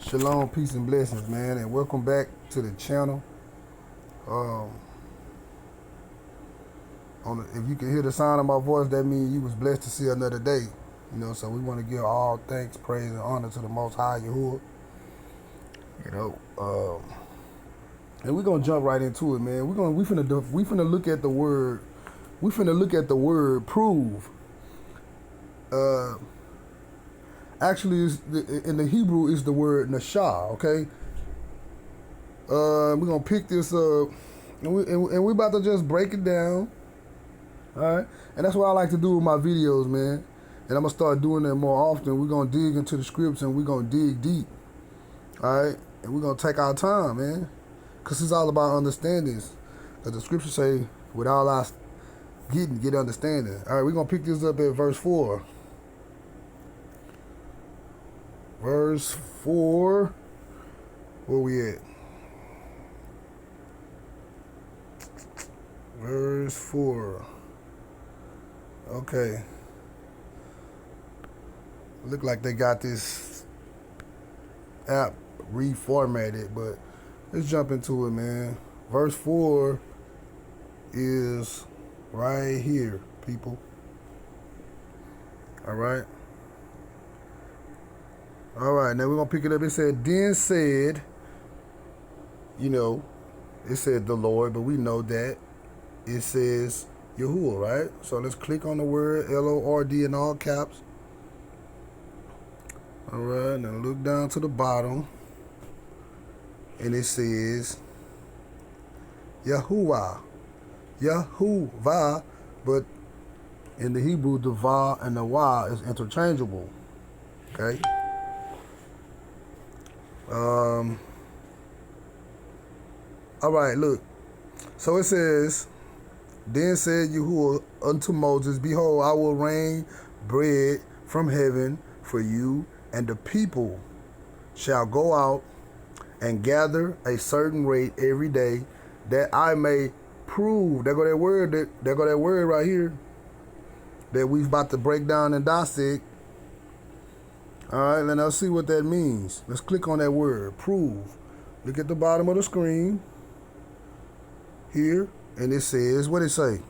Shalom, peace, and blessings, man, and welcome back to the channel. Um, if you can hear the sound of my voice, that means you was blessed to see another day. So we want to give all thanks, praise, and honor to the Most High Yahuwah. And we're gonna jump right into it, man. We finna look at the word. We finna look at the word prove. Uh, Actually, in the Hebrew is the word nashah. Okay. We're gonna pick this up, and we're about to just break it down. All right, and that's what I like to do with my videos, man. And I'm gonna start doing that more often. We're gonna dig into the scripts and we're gonna dig deep. All right, and we're gonna take our time, man, cause it's all about understanding. Cause the scriptures say, "With all our get understanding." All right, we're gonna pick this up at verse 4. Verse 4. Where we at? Verse 4. Okay. Look like they got this app reformatted, but let's jump into it, man. Verse 4 is right here, people. All right. All right, now we're going to pick it up. It said, then said, it said the Lord, but we know that it says Yahuwah, right? So let's click on the word Lord in all caps. All right, now look down to the bottom, and it says Yahuwah, Yahuwah, but in the Hebrew, the va and the wa is interchangeable. Okay. All right, look. So it says, then said Yahuwah unto Moses, behold, I will rain bread from heaven for you, and the people shall go out and gather a certain rate every day, that I may prove. There go that word right here that we've about to break down and dissect. All right, then let's see what that means. Let's click on that word, prove. Look at the bottom of the screen here, and it says, what it say?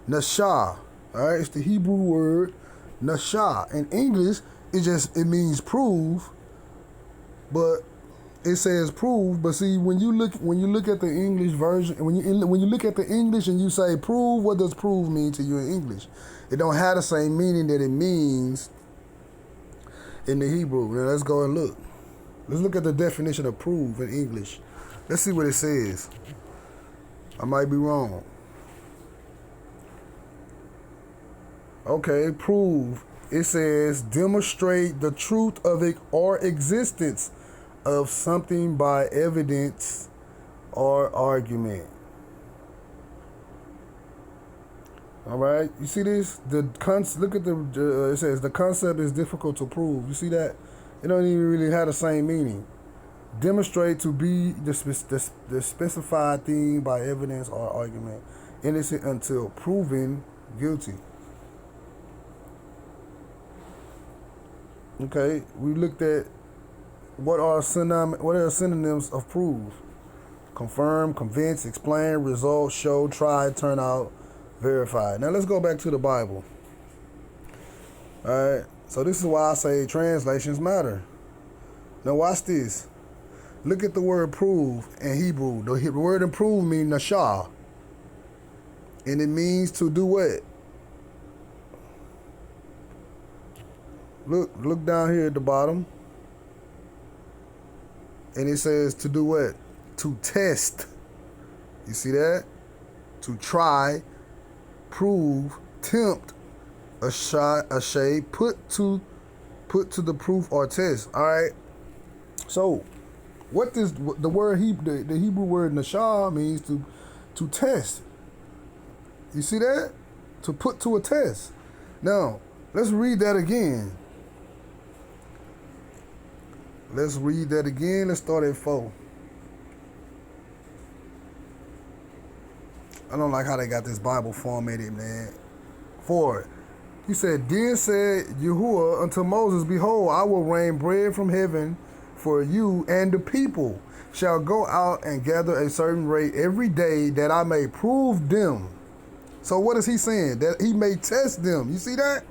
Nashah. All right, it's the Hebrew word nashah. In English, it means prove, but it says prove. But see, when you look at the English version, when you look at the English and you say prove, what does prove mean to you in English? It don't have the same meaning that it means in the Hebrew. Now let's go and look. Let's look at the definition of prove in English. Let's see what it says. I might be wrong. Okay, prove. It says demonstrate the truth of it or existence of something by evidence or argument. All right, you see this? Look at it says the concept is difficult to prove. You see that? It don't even really have the same meaning. Demonstrate to be the specified thing by evidence or argument, innocent until proven guilty. Okay, we looked at what are synonyms of prove: confirm, convince, explain, result, show, try, turn out, verify. Now let's go back to the Bible. All right, so this is why I say translations matter. Now watch this. Look at the word prove in Hebrew. The word improve means nashah, and it means to do what? Look down here at the bottom, and it says to do what? To test. You see that? To try, prove, tempt, a shade, put to the proof or test. All right. So, what does the word the Hebrew word nashah means? To test. You see that? To put to a test. Now, let's read that again. Let's read that again. Let's start at 4. I don't like how they got this Bible formatted, man. 4. He said, then said Yahuwah unto Moses, behold, I will rain bread from heaven for you, and the people shall go out and gather a certain rate every day, that I may prove them. So what is he saying? That he may test them. You see that?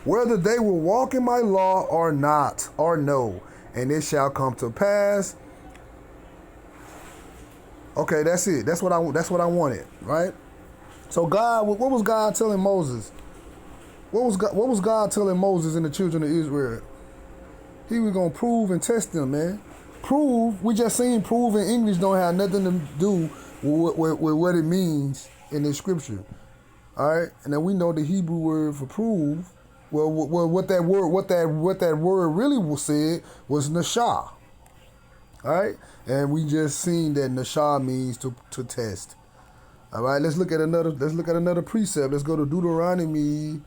Whether they will walk in my law or not, or no. And it shall come to pass. Okay, that's it. That's what I wanted, right? So God, what was God telling Moses? What was God telling Moses and the children of Israel? He was gonna prove and test them, man. Prove. We just seen prove in English don't have nothing to do with what it means in the scripture. All right, and then we know the Hebrew word for prove. Well, what that word really said was nashah. All right, and we just seen that nashah means to test. All right, let's look at another precept. Let's go to Deuteronomy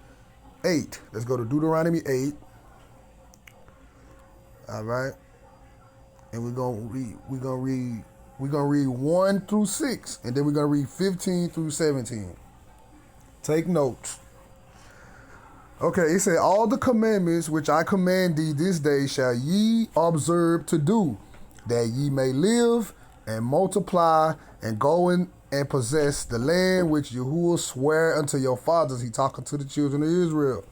8. Let's go to Deuteronomy 8. All right, and we're gonna read 1 through 6, and then we're gonna read 15 through 17. Take notes. Okay, it said, all the commandments which I command thee this day shall ye observe to do, that ye may live and multiply and go in and possess the land which Yahuwah sware unto your fathers. He talking to the children of Israel.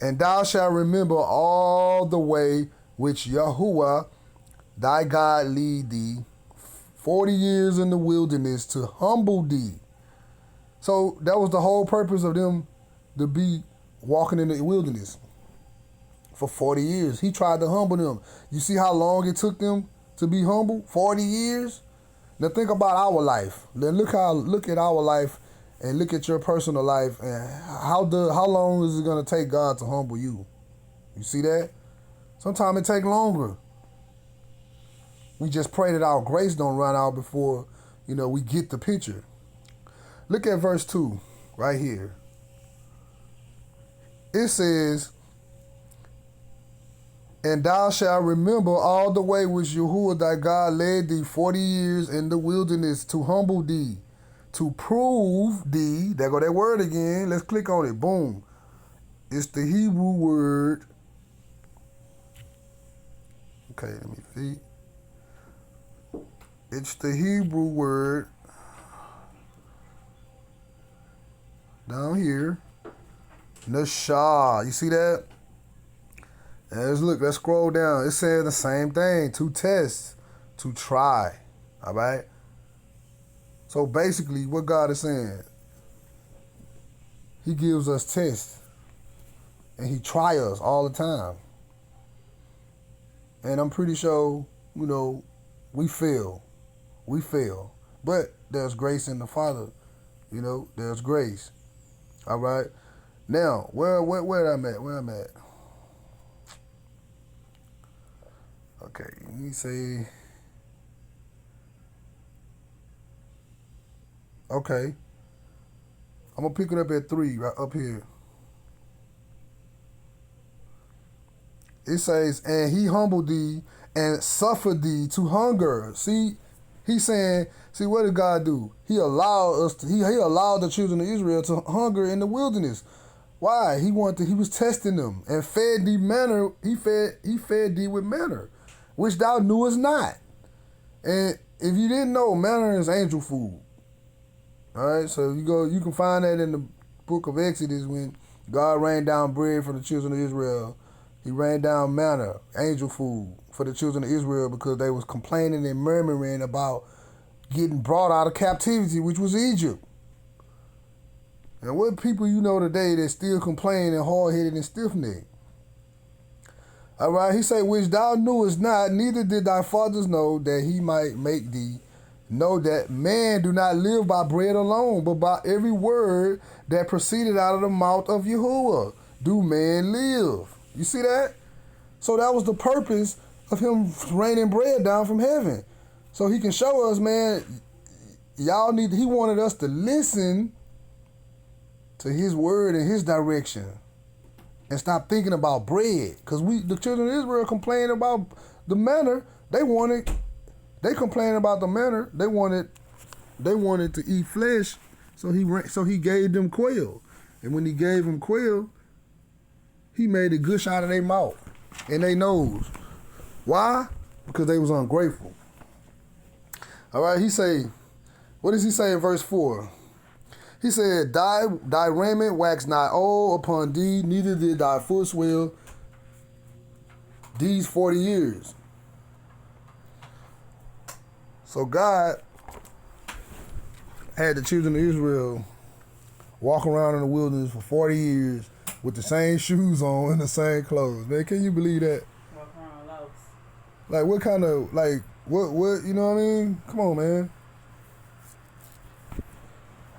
And thou shalt remember all the way which Yahuwah thy God lead thee 40 years in the wilderness to humble thee. So that was the whole purpose of them to be walking in the wilderness for 40 years. He tried to humble them. You see how long it took them to be humble? 40 years? Now think about our life. Then look at our life and look at your personal life, and how long is it going to take God to humble you? You see that? Sometimes it takes longer. We just pray that our grace don't run out before, we get the picture. Look at verse 2 right here. It says, and thou shalt remember all the way which Yahuwah thy God led thee 40 years in the wilderness to humble thee, to prove thee. There go that word again. Let's click on it. Boom. It's the Hebrew word. Okay, let me see. It's the Hebrew word down here. Nashah. You see that? And let's scroll down. It says the same thing. To test, to try. All right? So basically, what God is saying, He gives us tests. And He tries us all the time. And I'm pretty sure, we fail. We fail. But there's grace in the Father. There's grace. All right? Now, where I'm at? Where I'm at? Okay, let me say. Okay. I'm going to pick it up at 3, right up here. It says, and he humbled thee and suffered thee to hunger. See, he's saying, what did God do? He allowed he allowed the children of Israel to hunger in the wilderness. Why? He was testing them and fed thee manna. He fed thee with manna, which thou knewest not. And if you didn't know, manna is angel food. All right, so you can find that in the book of Exodus when God rained down bread for the children of Israel. He rained down manna, angel food, for the children of Israel because they was complaining and murmuring about getting brought out of captivity, which was Egypt. And what people today that still complain and hard-headed and stiff-necked? All right, he said, which thou knewest not, neither did thy fathers know, that he might make thee know that man do not live by bread alone, but by every word that proceeded out of the mouth of Yahuwah do man live. You see that? So that was the purpose of him raining bread down from heaven. So he can show us, man, he wanted us to listen to his word and his direction and stop thinking about bread. Because the children of Israel complained about the manna. They complained about the manna. They wanted to eat flesh. So he gave them quail. And when he gave them quail, he made a gush out of their mouth and their nose. Why? Because they was ungrateful. All right, what does he say in verse 4? He said, thy raiment waxed not old upon thee, neither did thy foot swell these 40 years. So God had the children of Israel walk around in the wilderness for 40 years with the same shoes on and the same clothes. Man, can you believe that? Like, what kind of, like, what, you know what I mean? Come on, man.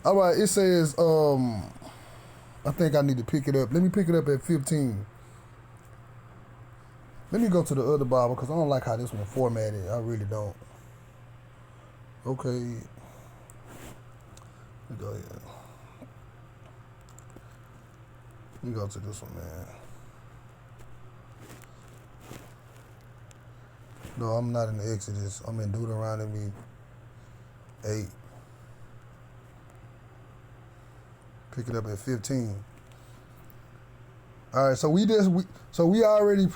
All right, it says, I think I need to pick it up. Let me pick it up at 15. Let me go to the other Bible because I don't like how this one formatted. I really don't. Okay. Let me go here. Let me go to this one, man. No, I'm not in the Exodus. I'm in Deuteronomy 8. Pick it up at 15. All right, so we already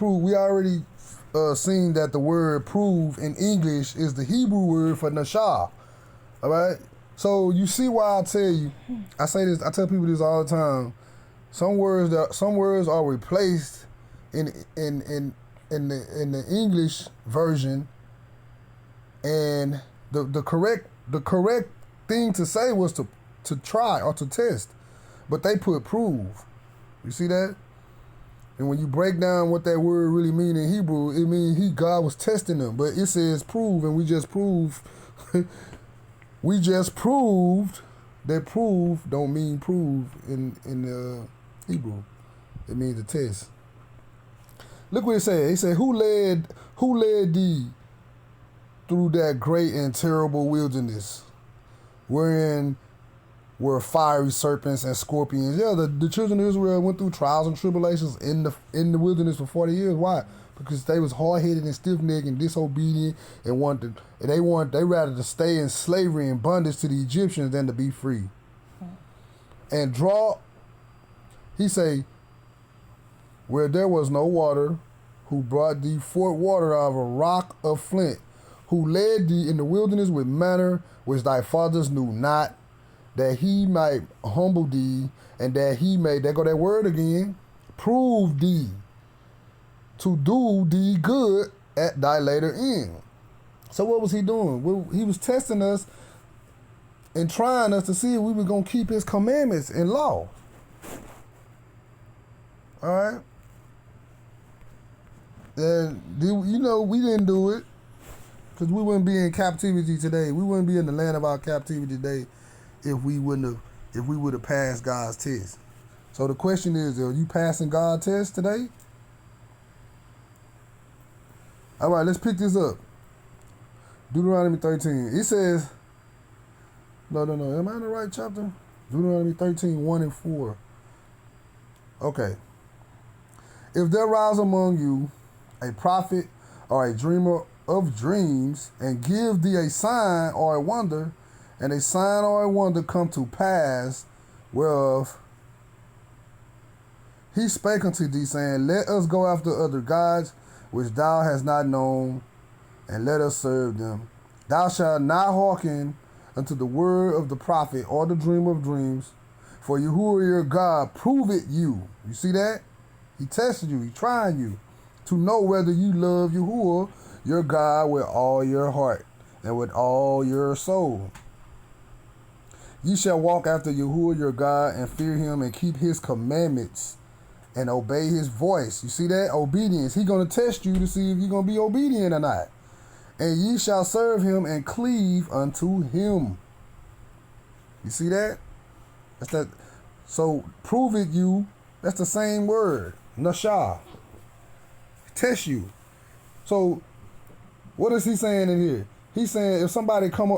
seen that the word prove in English is the Hebrew word for nashah. All right, so you see why I tell you, I tell people this all the time. Some words are replaced in the English version, and the correct thing to say was to try or to test, but they put prove. You see that? And when you break down what that word really mean in Hebrew, it means God was testing them. But it says prove, and we just proved that prove don't mean prove in Hebrew. It means to test. Look what it said. It said, who led thee through that great and terrible wilderness, wherein were fiery serpents and scorpions. Yeah, the children of Israel went through trials and tribulations in the wilderness for 40 years. Why? Because they was hard-headed and stiff-necked and disobedient and they rather to stay in slavery and bondage to the Egyptians than to be free. And he say, where there was no water, who brought thee forth water out of a rock of flint, who led thee in the wilderness with manna which thy fathers knew not, that he might humble thee, and that he may, there go that word again, prove thee, to do thee good at thy later end. So what was he doing? Well, he was testing us and trying us to see if we were going to keep his commandments and law. All right? And, we didn't do it because we wouldn't be in captivity today. We wouldn't be in the land of our captivity today if we would have passed God's test. So the question is, are you passing God's test today? All right, let's pick this up. Deuteronomy 13. It says, no, am I in the right chapter? Deuteronomy 13, 1 and 4. Okay. If there rise among you a prophet or a dreamer of dreams, and give thee a sign or a wonder, and a sign or a wonder come to pass, whereof he spake unto thee, saying, let us go after other gods, which thou hast not known, and let us serve them. Thou shalt not hearken unto the word of the prophet or the dream of dreams, for Yahuwah your God proveth you. You see that? He tested you. He trying you to know whether you love Yahuwah your God with all your heart and with all your soul. Ye shall walk after Yahuwah your God and fear him and keep his commandments and obey his voice. You see that? Obedience. He's going to test you to see if you're going to be obedient or not. And ye shall serve him and cleave unto him. You see that? That's that. So prove it you. That's the same word. Nashah. Test you. So what is he saying in here? He's saying if somebody come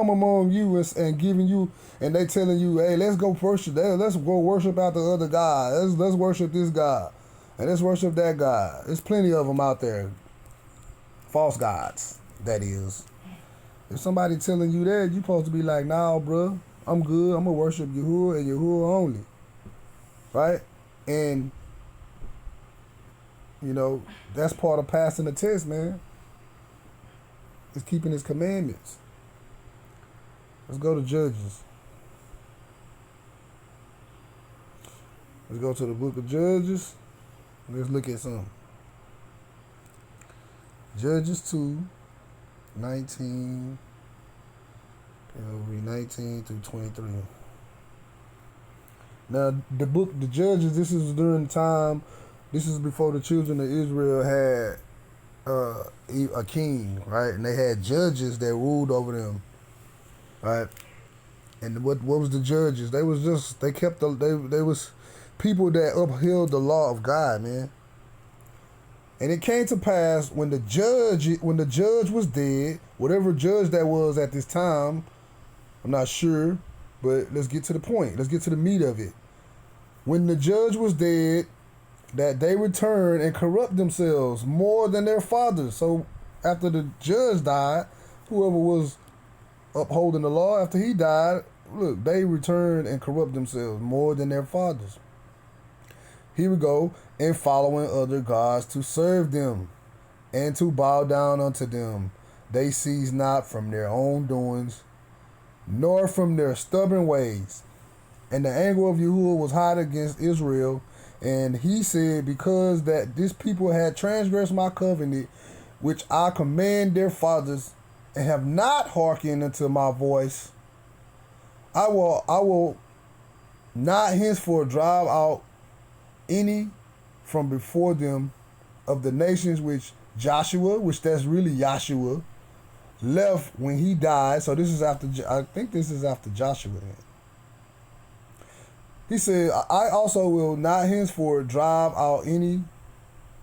among you and giving you, and they telling you, hey, let's go worship, let's go worship out the other God. Let's worship this God, and let's worship that God. There's plenty of them out there, false gods. That is, if somebody telling you that, you supposed to be like, nah, bro, I'm good. I'm gonna worship Yahuwah and Yahuwah only, right? And You know, that's part of passing the test, man. It's keeping his commandments. Let's go to Judges. Let's go to the book of Judges. Let's look at some. Judges 2, 19. It'll be 19 through 23. Now, the Judges, this is during the time, this is before the children of Israel had a king, right? And they had judges that ruled over them, right? And what was the judges? They was just, they kept, they was people that upheld the law of God, man. And it came to pass when the judge was dead, whatever judge that was at this time, I'm not sure, but let's get to the point. Let's get to the meat of it. When the judge was dead, that they returned and corrupt themselves more than their fathers. So after the judge died, whoever was upholding the law, after he died, look, they returned and corrupt themselves more than their fathers. Here we go. And following other gods to serve them and to bow down unto them. They cease not from their own doings, nor from their stubborn ways. And the anger of Yahuwah was hot against Israel. And he said, because that this people had transgressed my covenant, which I command their fathers, and have not hearkened unto my voice, I will not henceforth drive out any from before them of the nations which Joshua, which that's really Yahshua, left when he died. So this is after, I think this is after Joshua. He said, I also will not henceforth drive out any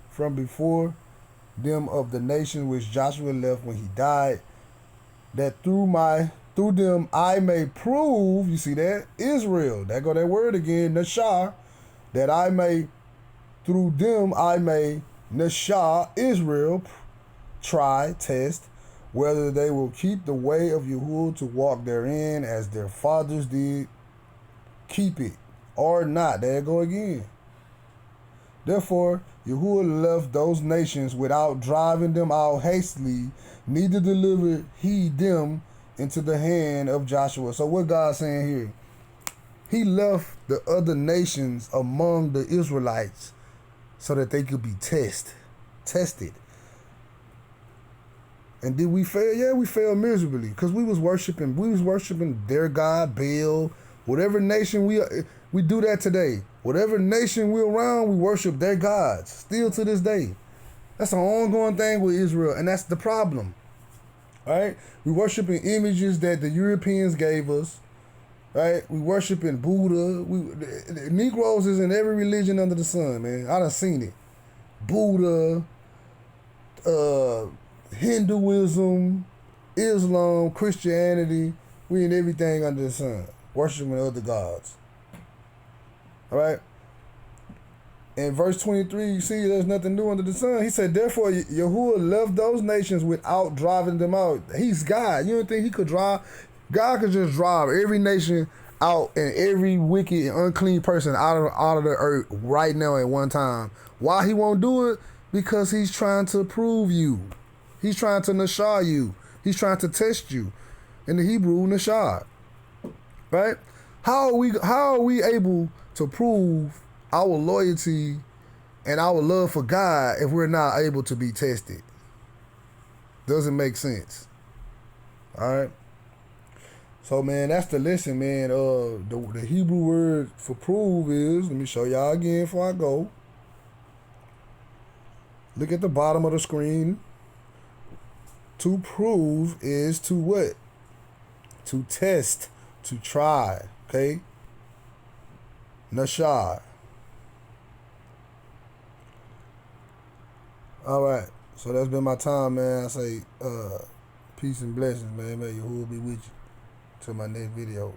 from before them of the nation which Joshua left when he died, that through them I may prove, you see that, Israel, there go that word again, Nashar, that I may, through them I may, Nashar, Israel, try, test, whether they will keep the way of Yahuwah to walk therein as their fathers did, keep it, or not. There you go again. Therefore, Yahuwah left those nations without driving them out hastily, neither delivered he them into the hand of Joshua. So what God's saying here? He left the other nations among the Israelites so that they could be tested. And did we fail? Yeah, we failed miserably because we was worshiping their God, Baal, whatever nation we do that today. Whatever nation we're around, we worship their gods still to this day. That's an ongoing thing with Israel, and that's the problem. Right? We worshiping images that the Europeans gave us. Right? We worshiping Buddha. Negroes is in every religion under the sun, man. I done seen it. Buddha, Hinduism, Islam, Christianity. We in everything under the sun, worshiping other gods. All right? In verse 23, you see there's nothing new under the sun. He said, therefore, Yahuwah left those nations without driving them out. He's God. You don't think he could drive? God could just drive every nation out and every wicked and unclean person out of the earth right now at one time. Why he won't do it? Because he's trying to prove you. He's trying to nashar you. He's trying to test you. In the Hebrew, nashar. Right? How are we able to prove our loyalty and our love for God if we're not able to be tested? Doesn't make sense. All right. So, man, that's the lesson, man. The Hebrew word for prove is, let me show y'all again before I go. Look at the bottom of the screen. To prove is to what? To test, to try, okay? Nashar. All right, so that's been my time, man. I say peace and blessings, man. May Yahuwah be with you. Till my next video.